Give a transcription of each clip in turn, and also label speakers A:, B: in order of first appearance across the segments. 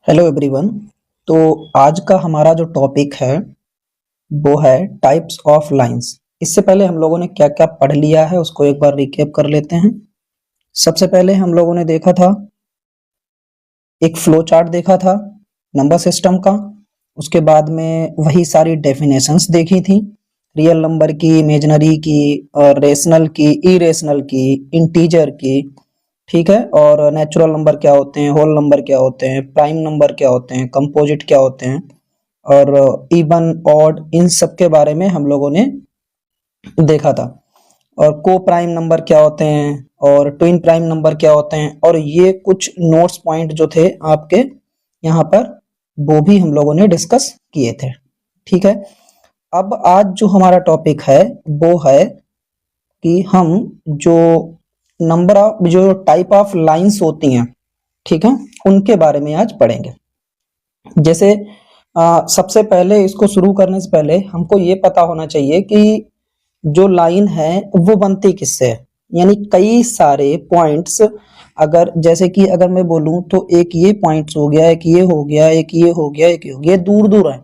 A: Hello everyone. तो आज का हमारा जो टॉपिक है वो है टाइप्स ऑफ लाइंस। इससे पहले हम लोगों ने क्या क्या पढ़ लिया है उसको एक बार रिकैप कर लेते हैं। सबसे पहले हम लोगों ने देखा था एक फ्लो चार्ट देखा था नंबर सिस्टम का। उसके बाद में वही सारी डेफिनेशंस देखी थी, रियल नंबर की, इमेजिनरी की, और रेशनल की, इरेशनल की, इंटीजर की। ठीक है, और नेचुरल नंबर क्या होते हैं, होल नंबर क्या होते हैं, प्राइम नंबर क्या होते हैं, कंपोजिट क्या होते हैं, और इवन ऑड, इन सब के बारे में हम लोगों ने देखा था। और को प्राइम नंबर क्या होते हैं और ट्विन प्राइम नंबर क्या होते हैं, और ये कुछ नोट्स पॉइंट जो थे आपके यहाँ पर वो भी हम लोगों ने डिस्कस किए थे। ठीक है, अब आज जो हमारा टॉपिक है वो है कि हम जो नंबर ऑफ जो टाइप ऑफ लाइंस होती हैं, ठीक है, उनके बारे में आज पढ़ेंगे। जैसे सबसे पहले इसको शुरू करने से पहले हमको ये पता होना चाहिए कि जो लाइन है वो बनती किससे है। यानी कई सारे पॉइंट्स, अगर जैसे कि अगर मैं बोलूं तो एक ये पॉइंट्स हो गया, एक ये हो गया, एक ये हो गया, एक ये हो गया, दूर दूर है।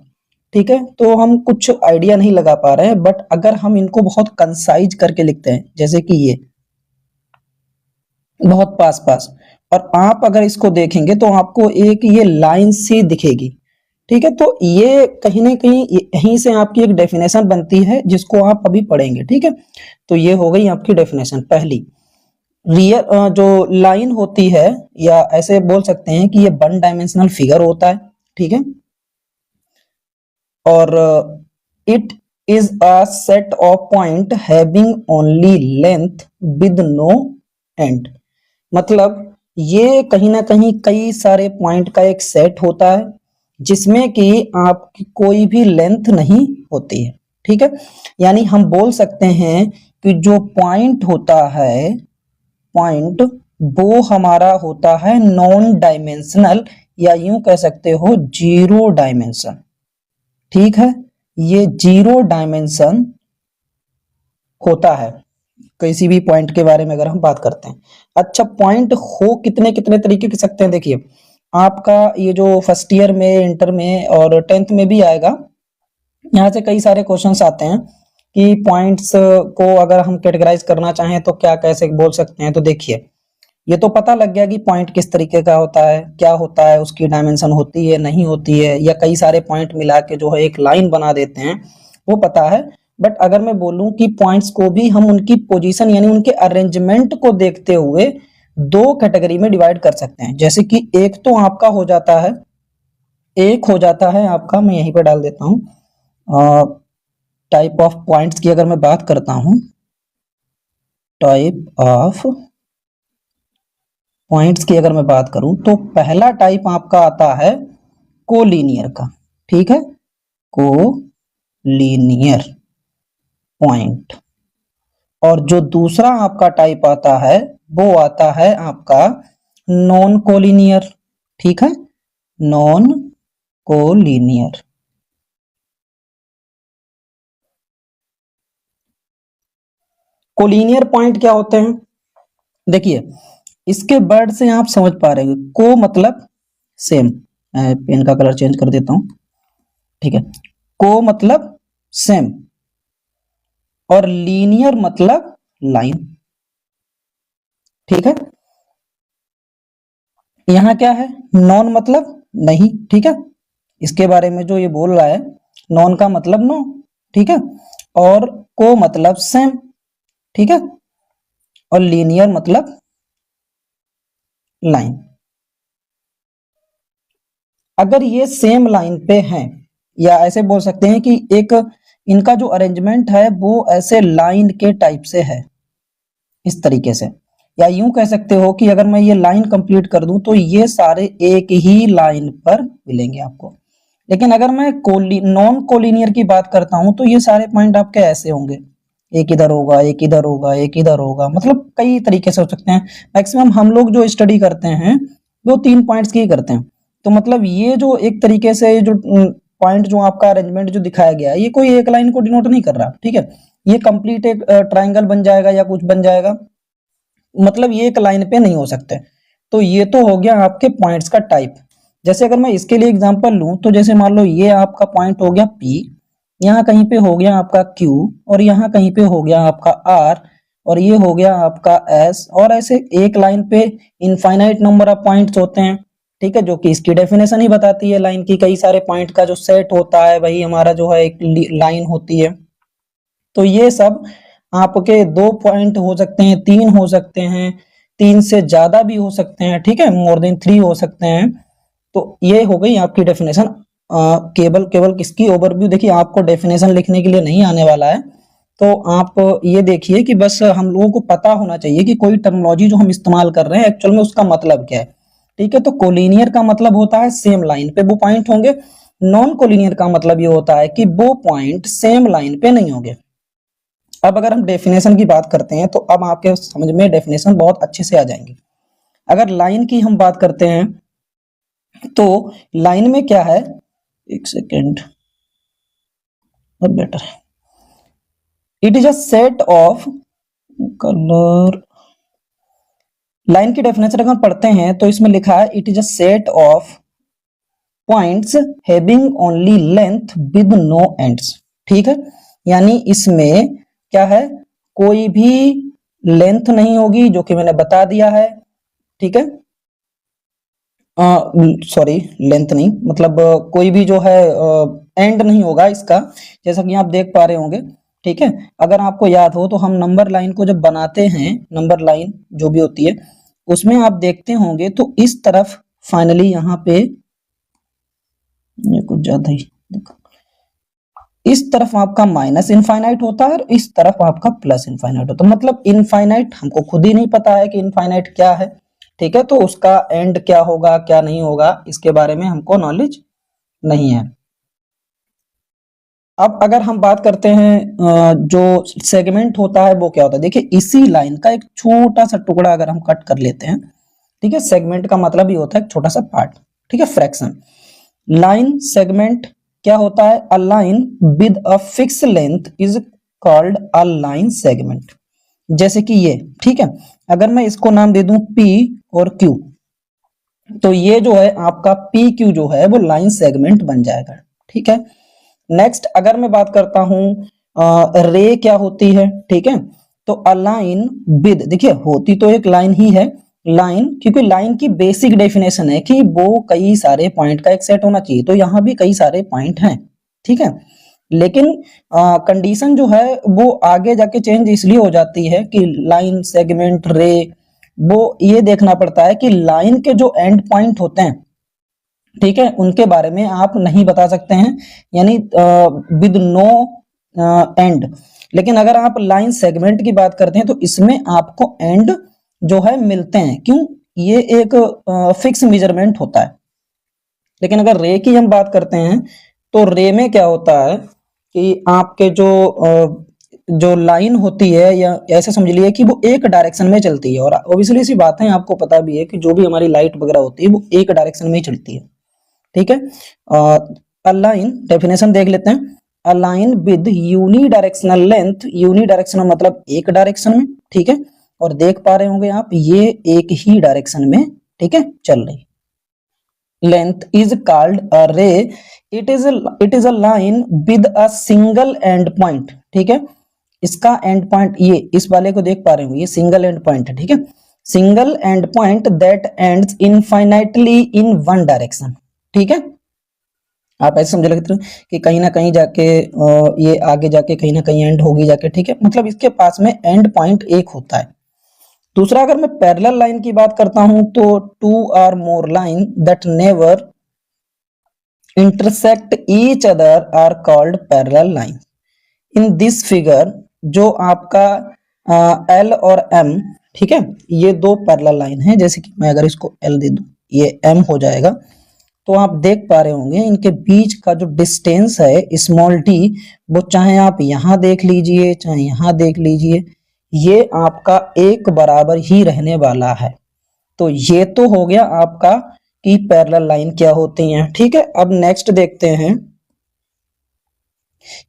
A: ठीक है, तो हम कुछ आइडिया नहीं लगा पा रहे हैं, बट अगर हम इनको बहुत कंसाइज करके लिखते हैं, जैसे कि ये बहुत पास पास, और आप अगर इसको देखेंगे तो आपको एक ये लाइन सी दिखेगी। ठीक है, तो ये कहीं ना कहीं यहीं से आपकी एक डेफिनेशन बनती है जिसको आप अभी पढ़ेंगे। ठीक है, तो ये हो गई आपकी डेफिनेशन पहली। रियल जो लाइन होती है, या ऐसे बोल सकते हैं कि ये वन डायमेंशनल फिगर होता है। ठीक है, और it is a set of point having only length with no end. मतलब ये कहीं ना कहीं कई सारे पॉइंट का एक सेट होता है जिसमें कि आपकी कोई भी लेंथ नहीं होती है। ठीक है, यानी हम बोल सकते हैं कि जो पॉइंट होता है, पॉइंट वो हमारा होता है नॉन डायमेंशनल, या यूं कह सकते हो जीरो डायमेंशन। ठीक है, ये जीरो डायमेंशन होता है किसी भी पॉइंट के बारे में अगर हम बात करते हैं। अच्छा, पॉइंट हो कितने कितने तरीके के सकते हैं। देखिए, आपका ये जो फर्स्ट ईयर में, इंटर में और टेंथ में भी आएगा, यहाँ से कई सारे क्वेश्चंस आते हैं कि पॉइंट्स को अगर हम कैटेगराइज करना चाहें तो क्या कैसे बोल सकते हैं। तो देखिए, ये तो पता लग गया कि पॉइंट किस तरीके का होता है, क्या होता है, उसकी डायमेंशन होती है नहीं होती है, या कई सारे पॉइंट मिला के जो है एक लाइन बना देते हैं, वो पता है। बट अगर मैं बोलूं कि पॉइंट्स को भी हम उनकी पोजीशन यानी उनके अरेंजमेंट को देखते हुए दो कैटेगरी में डिवाइड कर सकते हैं। जैसे कि एक तो आपका हो जाता है, एक हो जाता है आपका, मैं यहीं पे डाल देता हूं, टाइप ऑफ पॉइंट्स की अगर मैं बात करता हूं, टाइप ऑफ पॉइंट्स की अगर मैं बात करूं तो पहला टाइप आपका आता है कोलिनियर का। ठीक है, कोलिनियर पॉइंट। और जो दूसरा आपका टाइप आता है वो आता है आपका नॉन कोलिनियर। ठीक है, नॉन कोलिनियर। कोलिनियर पॉइंट क्या होते हैं, देखिए इसके वर्ड से आप समझ पा रहे हैं। को मतलब सेम, पेन का कलर चेंज कर देता हूं। ठीक है, को मतलब सेम, और लीनियर मतलब लाइन। ठीक है, यहां क्या है, नॉन मतलब नहीं। ठीक है, इसके बारे में जो ये बोल रहा है, नॉन का मतलब नो। ठीक है, और को मतलब सेम। ठीक है, और लीनियर मतलब लाइन। अगर ये सेम लाइन पे हैं, या ऐसे बोल सकते हैं कि एक इनका जो अरेंजमेंट है वो ऐसे लाइन के टाइप से है, इस तरीके से। या यूं कह सकते हो कि अगर मैं ये लाइन कंप्लीट कर दूं तो ये सारे एक ही लाइन पर मिलेंगे आपको। लेकिन अगर मैं नॉन कोलिनियर की बात करता हूं तो ये सारे पॉइंट आपके ऐसे होंगे, एक इधर होगा, एक इधर होगा, एक इधर होगा, मतलब कई तरीके से हो सकते हैं। मैक्सिमम हम लोग जो स्टडी करते हैं वो 3 पॉइंट्स की ही करते हैं। तो मतलब ये जो एक तरीके से जो पॉइंट जो आपका अरेंजमेंट जो दिखाया गया है, ये कोई एक लाइन को डिनोट नहीं कर रहा। ठीक है, ये कंप्लीट एक ट्राइंगल बन जाएगा या कुछ बन जाएगा, मतलब ये एक लाइन पे नहीं हो सकते। तो ये तो हो गया आपके पॉइंट्स का टाइप। जैसे अगर मैं इसके लिए एग्जांपल लूं तो जैसे मान लो ये आपका पॉइंट हो गया P, यहाँ कहीं पे हो गया आपका Q, और यहाँ कहीं पे हो गया आपका R, और ये हो गया आपका S, और ऐसे एक लाइन पे इनफाइनाइट नंबर ऑफ पॉइंट्स होते हैं, ठीक है, जो कि इसकी डेफिनेशन ही बताती है लाइन की, कई सारे पॉइंट का जो सेट होता है वही हमारा जो है एक लाइन होती है। तो ये सब आपके 2 पॉइंट हो सकते हैं, 3 हो सकते हैं, 3 से ज्यादा भी हो सकते हैं, ठीक है, मोर देन 3 हो सकते हैं। तो ये हो गई आपकी डेफिनेशन। केवल किसकी ओवरव्यू, देखिए आपको डेफिनेशन लिखने के लिए नहीं आने वाला है, तो आप ये देखिए कि बस हम लोगों को पता होना चाहिए कि कोई टर्मिनोलॉजी जो हम इस्तेमाल कर रहे हैं एक्चुअल में उसका मतलब क्या है, ठीक है। तो कोलिनियर का मतलब होता है सेम लाइन पे वो पॉइंट होंगे, नॉन कोलिनियर का मतलब ये होता है कि वो पॉइंट सेम लाइन पे नहीं होंगे। अब अगर हम डेफिनेशन की बात करते हैं तो अब आपके समझ में डेफिनेशन बहुत अच्छे से आ जाएंगी। अगर लाइन की हम बात करते हैं तो लाइन में क्या है, एक सेकेंड और बेटर है, it is a set of colour. Line की डेफिनेशन अगर पढ़ते हैं तो इसमें लिखा है it is a set of points having only length with no ends, ठीक है। यानी इसमें क्या है, कोई भी लेंथ नहीं होगी, जो कि मैंने बता दिया है, ठीक है। सॉरी, लेंथ नहीं, मतलब कोई भी जो है एंड नहीं होगा इसका, जैसा कि आप देख पा रहे होंगे, ठीक है। अगर आपको याद हो तो हम नंबर लाइन को जब बनाते हैं, नंबर लाइन जो भी होती है उसमें आप देखते होंगे तो इस तरफ फाइनली यहाँ पे ये कुछ ज्यादा ही देखो, इस तरफ आपका माइनस इनफाइनाइट होता है और इस तरफ आपका प्लस इनफाइनाइट होता है। मतलब इनफाइनाइट हमको खुद ही नहीं पता है कि इनफाइनाइट क्या है, ठीक है, तो उसका एंड क्या होगा क्या नहीं होगा इसके बारे में हमको नॉलेज नहीं है। अब अगर हम बात करते हैं जो सेगमेंट होता है वो क्या होता है, देखिए इसी लाइन का एक छोटा सा टुकड़ा अगर हम कट कर लेते हैं, ठीक है, सेगमेंट का मतलब ही होता है एक छोटा सा पार्ट, ठीक है, फ्रैक्शन। लाइन सेगमेंट क्या होता है, a line with a fix length is called a line segment. जैसे कि ये, ठीक है, अगर मैं इसको नाम दे दूं P और Q, तो ये जो है आपका PQ जो है वो लाइन सेगमेंट बन जाएगा, ठीक है। नेक्स्ट अगर मैं बात करता हूं रे क्या होती है, ठीक है, तो अलाइन विद, देखिए होती तो एक लाइन ही है लाइन, क्योंकि लाइन की बेसिक डेफिनेशन है कि वो कई सारे पॉइंट का एक सेट होना चाहिए, तो यहां भी कई सारे पॉइंट हैं, ठीक है। लेकिन कंडीशन जो है वो आगे जाके चेंज इसलिए हो जाती है कि लाइन सेगमेंट रे, वो ये देखना पड़ता है कि लाइन के जो एंड पॉइंट होते हैं, ठीक है, उनके बारे में आप नहीं बता सकते हैं, यानी विद नो एंड। लेकिन अगर आप लाइन सेगमेंट की बात करते हैं तो इसमें आपको एंड जो है मिलते हैं, क्यों, ये एक फिक्स मेजरमेंट होता है। लेकिन अगर रे की हम बात करते हैं तो रे में क्या होता है कि आपके जो लाइन होती है, या ऐसे समझ लिए कि वो एक डायरेक्शन में चलती है, और ऑब्वियसली सी बात है आपको पता भी है कि जो भी हमारी लाइट वगैरह होती है वो एक डायरेक्शन में ही चलती है, ठीक है। अलाइन डेफिनेशन देख लेते हैं, a line with unidirectional length, unidirectional मतलब एक डायरेक्शन में, ठीक है, और देख पा रहे होंगे आप ये एक ही डायरेक्शन में, ठीक है, चल रही। लेंथ इज कॉल्ड अ रे, it is a line with a single and point, ठीक है। इसका एंड पॉइंट, ये इस वाले को देख पा रहे हो, ये सिंगल एंड पॉइंट है, ठीक है, single and point that ends infinitely in one direction, ठीक है। आप ऐसे समझ लगते हो कि कहीं ना कहीं जाके ये आगे जाके कहीं ना कहीं एंड होगी जाके, ठीक है, मतलब इसके पास में एंड पॉइंट एक होता है। दूसरा अगर मैं पैरेलल लाइन की बात करता हूं तो two or more line that never intersect each other are called parallel line. In this figure जो आपका एल और एम, ठीक है, ये दो पैरेलल लाइन है, जैसे कि मैं अगर इसको एल दे दूं ये एम हो जाएगा, तो आप देख पा रहे होंगे इनके बीच का जो डिस्टेंस है स्मॉल डी, वो चाहे आप यहां देख लीजिए चाहे यहां देख लीजिए, ये आपका एक बराबर ही रहने वाला है। तो ये तो हो गया आपका कि पैरेलल लाइन क्या होती हैं, ठीक है। अब नेक्स्ट देखते हैं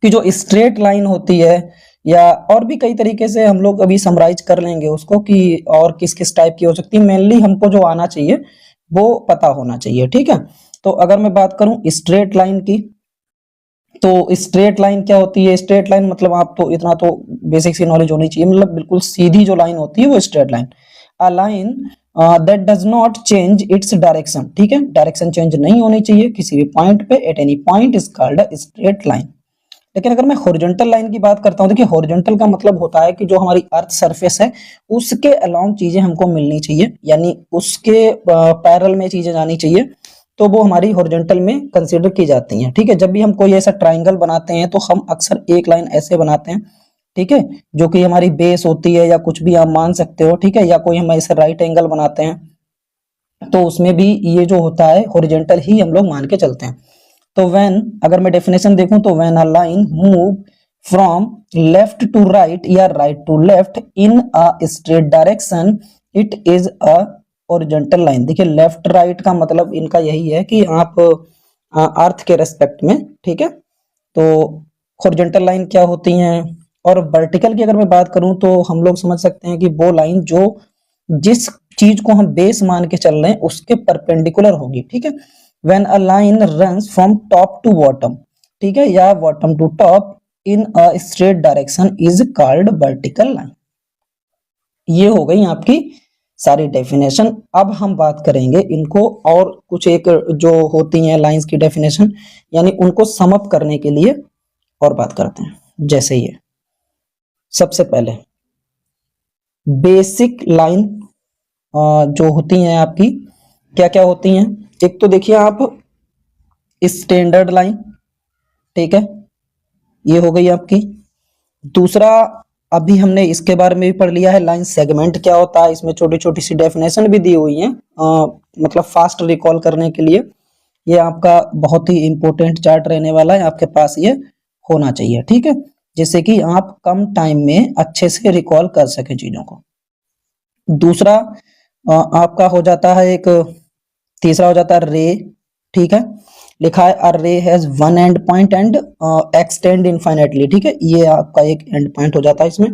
A: कि जो स्ट्रेट लाइन होती है, या और भी कई तरीके से हम लोग अभी समराइज कर लेंगे उसको कि और किस किस टाइप की हो सकती है, मेनली हमको जो आना चाहिए वो पता होना चाहिए, ठीक है। तो अगर मैं बात करूं स्ट्रेट लाइन की, तो स्ट्रेट लाइन क्या होती है? स्ट्रेट लाइन मतलब आप तो इतना तो बेसिक सी नॉलेज होनी चाहिए, मतलब बिल्कुल सीधी जो लाइन होती है वो straight line. A line that does not change its direction, ठीक है, डायरेक्शन चेंज नहीं होनी चाहिए किसी भी पॉइंट पे, at any point is called a straight line. लेकिन अगर मैं हॉरिजॉन्टल लाइन की बात करता हूं, देखिए हॉरिजॉन्टल का मतलब होता है कि जो हमारी अर्थ सरफेस है उसके अलोंग चीजें हमको मिलनी चाहिए, यानी उसके पैरेलल में चीजें जानी चाहिए, तो वो हमारी हॉरिजॉन्टल में कंसीडर की जाती हैं, ठीक है। जब भी हम कोई ऐसा ट्राइंगल बनाते हैं तो हम अक्सर एक लाइन ऐसे बनाते हैं, ठीक है, जो कि हमारी बेस होती है या कुछ भी आप मान सकते हो, ठीक है, या कोई हम ऐसे राइट एंगल बनाते हैं तो उसमें भी ये जो होता है हॉरिजॉन्टल ही हम लोग मान के चलते हैं। तो व्हेन, अगर मैं डेफिनेशन देखूं तो when a line move from left to right या right to left in a straight direction it is a horizontal line. देखिए लेफ्ट राइट का मतलब इनका यही है कि आप अर्थ के रेस्पेक्ट में, ठीक है, तो हॉरिजॉन्टल लाइन क्या होती हैं। और वर्टिकल की अगर मैं बात करूं तो हम लोग समझ सकते हैं कि वो लाइन जो जिस चीज को हम बेस मान के चल रहे हैं उसके परपेंडिकुलर होगी, ठीक है। When a line runs from top to bottom, ठीक है, या bottom to top in a straight direction is called vertical line. ये हो गई आपकी सारी डेफिनेशन। अब हम बात करेंगे इनको और कुछ एक जो होती हैं लाइंस की डेफिनेशन, यानी उनको सम अप करने के लिए और बात करते हैं। जैसे ये सबसे पहले बेसिक लाइन जो होती हैं आपकी क्या क्या होती हैं। एक तो देखिए आप स्टैंडर्ड लाइन, ठीक है, ये हो गई आपकी। दूसरा, अभी हमने इसके बारे में भी पढ़ लिया है लाइन सेगमेंट क्या होता है, इसमें छोटी छोटी सी डेफिनेशन भी दी हुई है, मतलब फास्ट रिकॉल करने के लिए। ये आपका बहुत ही इंपॉर्टेंट चार्ट रहने वाला है, आपके पास ये होना चाहिए, ठीक है, जिससे कि आप कम टाइम में अच्छे से रिकॉल कर सके चीजों को। दूसरा आपका हो जाता है एक, तीसरा हो जाता है रे, ठीक है, लिखा है अ रे has one and point and extend infinitely, ठीक है, ये आपका एक एंड पॉइंट हो जाता है। इसमें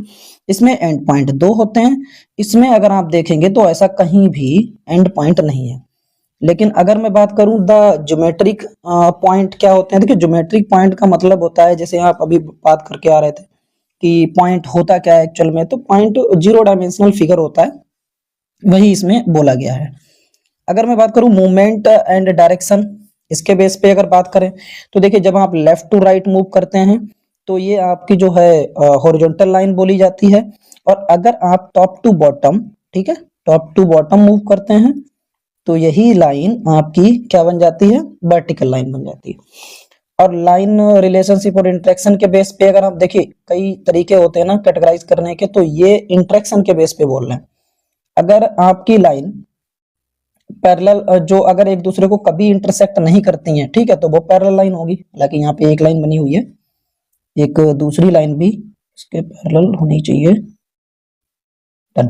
A: इसमें एंड पॉइंट दो होते हैं, इसमें अगर आप देखेंगे तो ऐसा कहीं भी एंड पॉइंट नहीं है। लेकिन अगर मैं बात करूं द ज्योमेट्रिक पॉइंट क्या होते हैं, देखिए ज्योमेट्रिक पॉइंट का मतलब होता है, जैसे आप अभी बात करके आ रहे थे कि पॉइंट होता क्या है एक्चुअल में, तो पॉइंट जीरो डायमेंशनल फिगर होता है, वही इसमें बोला गया है। अगर मैं बात करूं मूवमेंट एंड डायरेक्शन, इसके बेस पे अगर बात करें तो देखिए जब आप लेफ्ट टू राइट मूव करते हैं तो ये आपकी जो है हॉरिजॉन्टल लाइन बोली जाती है। और अगर आप टॉप टू बॉटम, ठीक है, टॉप टू बॉटम मूव करते हैं तो यही लाइन आपकी क्या बन जाती है? वर्टिकल लाइन बन जाती है। और लाइन रिलेशनशिप और इंटरेक्शन के बेस पे अगर आप देखिए कई तरीके होते हैं ना कैटेगराइज करने के, तो ये इंटरेक्शन के बेस पे बोल रहे हैं। अगर आपकी लाइन पैरेलल जो अगर एक दूसरे को कभी इंटरसेक्ट नहीं करती हैं, ठीक है, तो वो पैरेलल लाइन होगी। हालांकि यहाँ पे एक लाइन बनी हुई है, एक दूसरी लाइन भी इसके पैरेलल होनी चाहिए, डन,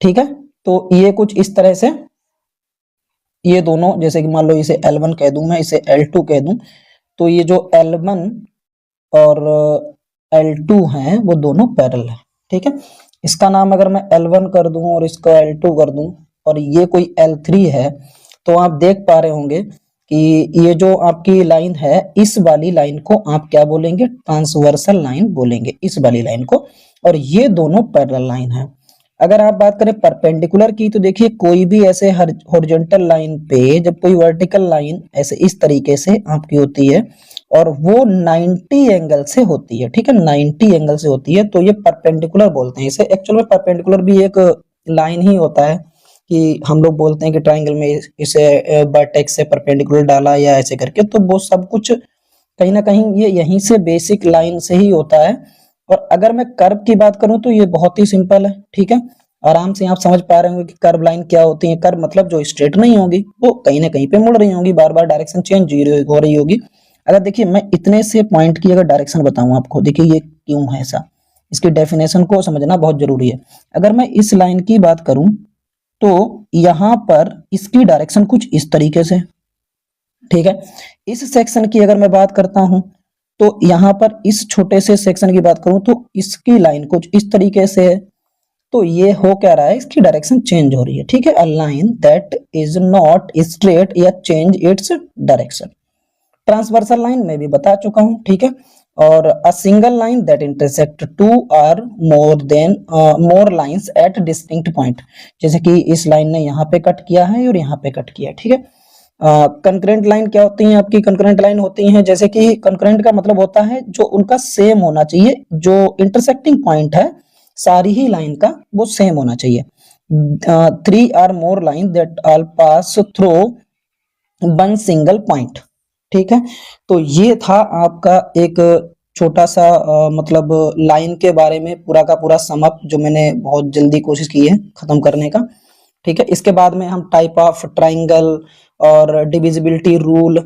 A: ठीक है। तो ये कुछ इस तरह से ये दोनों, जैसे कि मान लो इसे L1 कह दूं, मैं इसे L2 कह दूं, तो ये जो L1 और L2 हैं वो दोनों पैरेलल है, ठीक है। इसका नाम अगर मैं L1 कर दूं और इसका L2 कर दूं और ये कोई L3 है, तो आप देख पा रहे होंगे कि ये जो आपकी लाइन है इस वाली लाइन को आप क्या बोलेंगे? ट्रांसवर्सल लाइन बोलेंगे, इस वाली लाइन को। और ये दोनों पैरेलल लाइन है। अगर आप बात करें परपेंडिकुलर की, तो देखिए कोई भी ऐसे हॉरिजॉन्टल लाइन पे जब कोई वर्टिकल लाइन ऐसे इस तरीके से आपकी होती है और वो 90 एंगल से होती है, ठीक है, 90 एंगल से होती है, तो ये परपेंडिकुलर बोलते हैं इसे। एक्चुअल में परपेंडिकुलर भी एक लाइन ही होता है कि हम लोग बोलते हैं कि ट्राइंगल में इसे वर्टेक्स से परपेंडिकुलर डाला या ऐसे करके, तो वो सब कुछ कहीं ना कहीं ये यहीं से बेसिक लाइन से ही होता है। और अगर मैं कर्व की बात करूं तो ये बहुत ही सिंपल है, ठीक है, आराम से आप समझ पा रहे होंगे कि कर्व लाइन क्या होती है। कर्व मतलब जो स्ट्रेट नहीं होगी, वो कहीं ना कहीं पे मुड़ रही होगी, बार बार डायरेक्शन चेंज हो रही होगी। अगर देखिए मैं इतने से पॉइंट की अगर डायरेक्शन बताऊं आपको, देखिए ये क्यों है ऐसा, इसकी डेफिनेशन को समझना बहुत जरूरी है। अगर मैं इस लाइन की बात करूं तो यहां पर इसकी डायरेक्शन कुछ इस तरीके से, ठीक है। इस सेक्शन की अगर मैं बात करता हूं तो यहां पर इस छोटे से सेक्शन की बात करूं तो इसकी लाइन कुछ इस तरीके से है। तो ये हो क्या रहा है, इसकी डायरेक्शन चेंज हो रही है, ठीक है। A line that is not straight या change its direction. Transversal line में भी बता चुका हूं, ठीक है। और a single line that intersect two or more lines at distinct point, जैसे कि इस लाइन ने यहाँ पे कट किया है और यहाँ पे कट किया है, ठीक है। कंकरेंट लाइन क्या होती है आपकी? कंकरेंट लाइन होती है, जैसे कि कंकरेंट का मतलब होता है जो उनका सेम होना चाहिए, जो इंटरसेक्टिंग पॉइंट है सारी ही लाइन का वो सेम होना चाहिए। 3 or more line that all pass through one single point, ठीक है। तो ये था आपका एक छोटा सा मतलब लाइन के बारे में पूरा का पूरा समअप, जो मैंने बहुत जल्दी कोशिश की है खत्म करने का, ठीक है। इसके बाद में हम टाइप ऑफ ट्राइंगल और डिविजिबिलिटी रूल